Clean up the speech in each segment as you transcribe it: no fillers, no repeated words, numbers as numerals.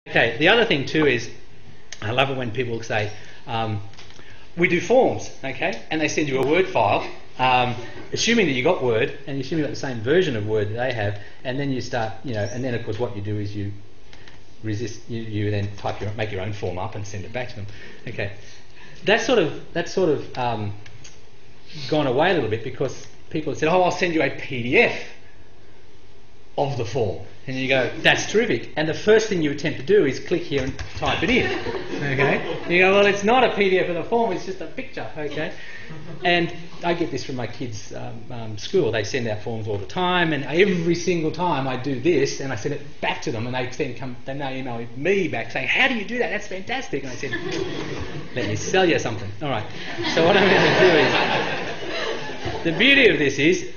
Okay, the other thing too is, I love it when people say, we do forms, okay, and they send you a Word file, assuming that you got Word, and you assume you got the same version of Word that they have, and then you start, and then of course what you do is you then make your own form up and send it back to them. Okay, that's sort of gone away a little bit because people have said, oh, I'll send you a PDF of the form. And you go, that's terrific. And the first thing you attempt to do is click here and type it in. Okay? And you go, well, it's not a PDF of the form, it's just a picture. Okay? And I get this from my kids' school. They send out forms all the time, and every single time I do this, and I send it back to them, and they now email me back saying, how do you do that? That's fantastic. And I said, let me sell you something. All right. So what I'm going to do is, the beauty of this is,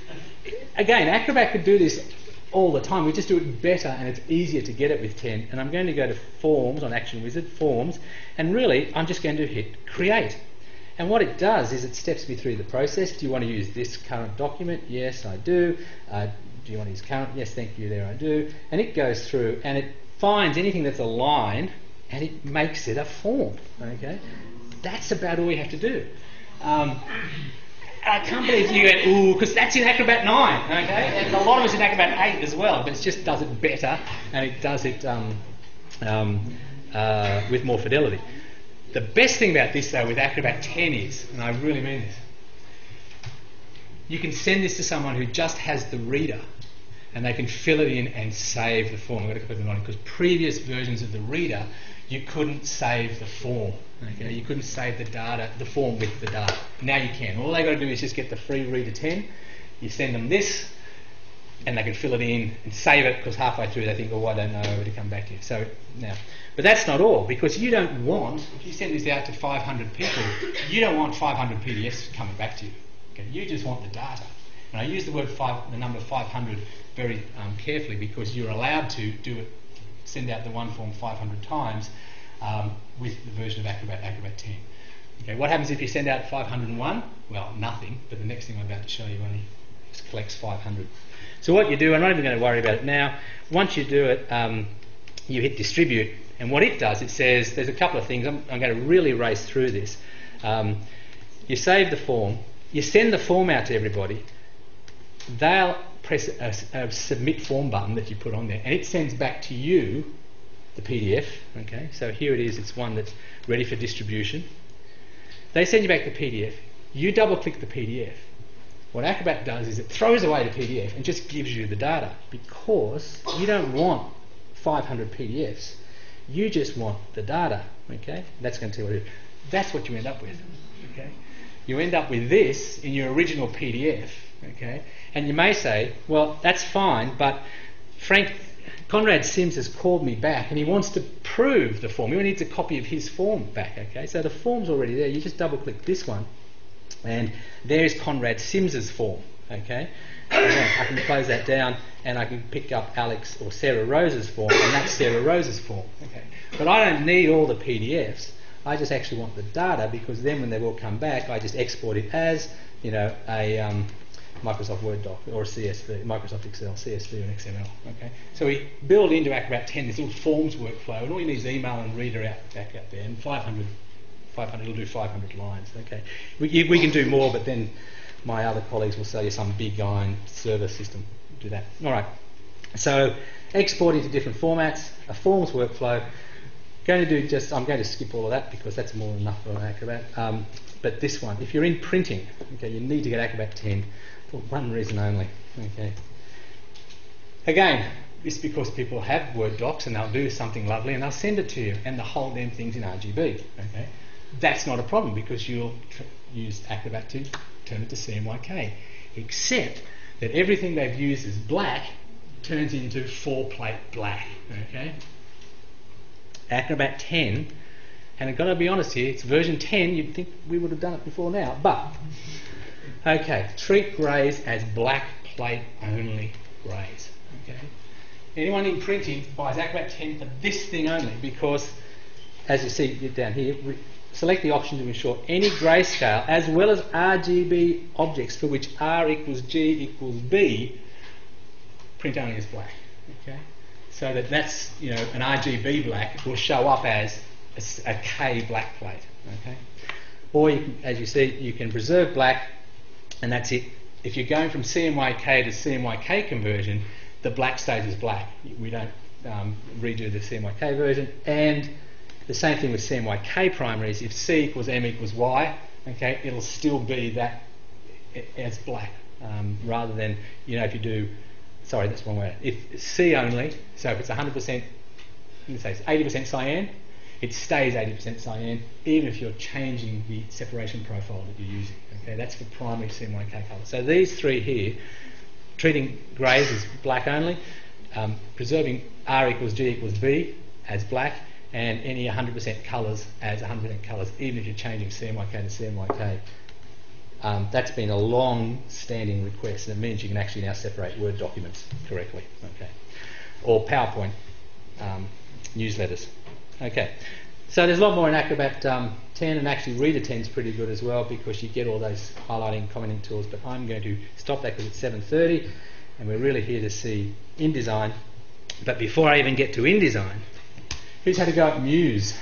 again, Acrobat could do this all the time. We just do it better, and it's easier to get it with 10. And I'm going to go to Forms on Action Wizard, Forms, and really I'm just going to hit Create. And what it does is it steps me through the process. Do you want to use this current document? Yes, I do. Do you want to use current? Yes, thank you, there I do. And it goes through and it finds anything that's a line and it makes it a form. Okay, that's about all we have to do. I can't believe you go, ooh, because that's in Acrobat 9, okay? And a lot of it's in Acrobat 8 as well, but it just does it better, and it does it with more fidelity. The best thing about this, though, with Acrobat 10 is, and I really mean this, you can send this to someone who just has the reader, and they can fill it in and save the form. I'm going to put it on because previous versions of the reader, you couldn't save the form. Okay, you couldn't save the data, the form with the data. Now you can. All they got to do is just get the free Reader 10. You send them this, and they can fill it in and save it because halfway through they think, oh, I don't know where to come back to. So now, but that's not all, because you don't want, if you send this out to 500 people, you don't want 500 PDFs coming back to you. Okay, you just want the data. And I use the number 500 very carefully because you're allowed to do it, send out the one form 500 times. With the version of Acrobat 10. Okay, what happens if you send out 501? Well, nothing, but the next thing I'm about to show you only collects 500. So what you do, I'm not even going to worry about it now, once you do it, you hit distribute, and what it does, it says, there's a couple of things, I'm going to really race through this. You save the form, you send the form out to everybody, they'll press a submit form button that you put on there, and it sends back to you the PDF, okay, so here it is, it's one that's ready for distribution. They send you back the PDF, you double click the PDF. What Acrobat does is it throws away the PDF and just gives you the data because you don't want 500 PDFs, you just want the data, okay, that's going to tell you what it is. That's what you end up with, okay. You end up with this in your original PDF, okay, and you may say, well, that's fine, but Conrad Sims has called me back and he wants to prove the form. He needs a copy of his form back, okay? So the form's already there. You just double click this one and there's Conrad Sims's form, okay? I can close that down and I can pick up Alex or Sarah Rose's form and that's Sarah Rose's form, okay? But I don't need all the PDFs. I just actually want the data because then when they will come back, I just export it as, a Microsoft Word doc or a CSV, Microsoft Excel, CSV and XML. Okay, so we build into Acrobat 10 this little forms workflow, and all you need is email and reader back out there, and 500, it'll do 500 lines. Okay, we can do more, but then my other colleagues will sell you some big iron server system to do that. All right, so exporting to different formats, a forms workflow. I'm going to skip all of that because that's more than enough for Acrobat. But this one, if you're in printing, okay, you need to get Acrobat 10 for one reason only. Okay. Again, it's because people have Word docs and they'll do something lovely and they'll send it to you and the whole damn thing's in RGB. Okay. That's not a problem because you'll use Acrobat to turn it to CMYK. Except that everything they've used as black turns into 4-plate black. Okay. Acrobat 10, and I've got to be honest here, it's version 10, you'd think we would have done it before now, but okay, treat greys as black plate only greys. Okay, anyone in printing buys Acrobat 10 for this thing only because, as you see down here, select the option to ensure any grayscale as well as RGB objects for which R equals G equals B print only as black. Okay, so that that's, you know, an RGB black will show up as a K black plate. Okay, or you can, as you see, you can preserve black, and that's it. If you're going from CMYK to CMYK conversion, the black stays as black. We don't redo the CMYK version. And the same thing with CMYK primaries. If C equals M equals Y, okay, it'll still be that as black, rather than, you know, if you do, sorry, that's one way. If C only, so if it's 100%, let's say it's 80% cyan, it stays 80% cyan, even if you're changing the separation profile that you're using. Okay, that's for primary CMYK colour. So these three here, treating greys as black only, preserving R equals G equals B as black, and any 100% colours as 100% colours, even if you're changing CMYK to CMYK. That's been a long-standing request, and it means you can actually now separate Word documents correctly. Okay, or PowerPoint newsletters. Okay, so there's a lot more in Acrobat 10, and actually Reader 10 is pretty good as well, because you get all those highlighting, commenting tools. But I'm going to stop that because it's 7:30, and we're really here to see InDesign. But before I even get to InDesign, who's had a go at Muse?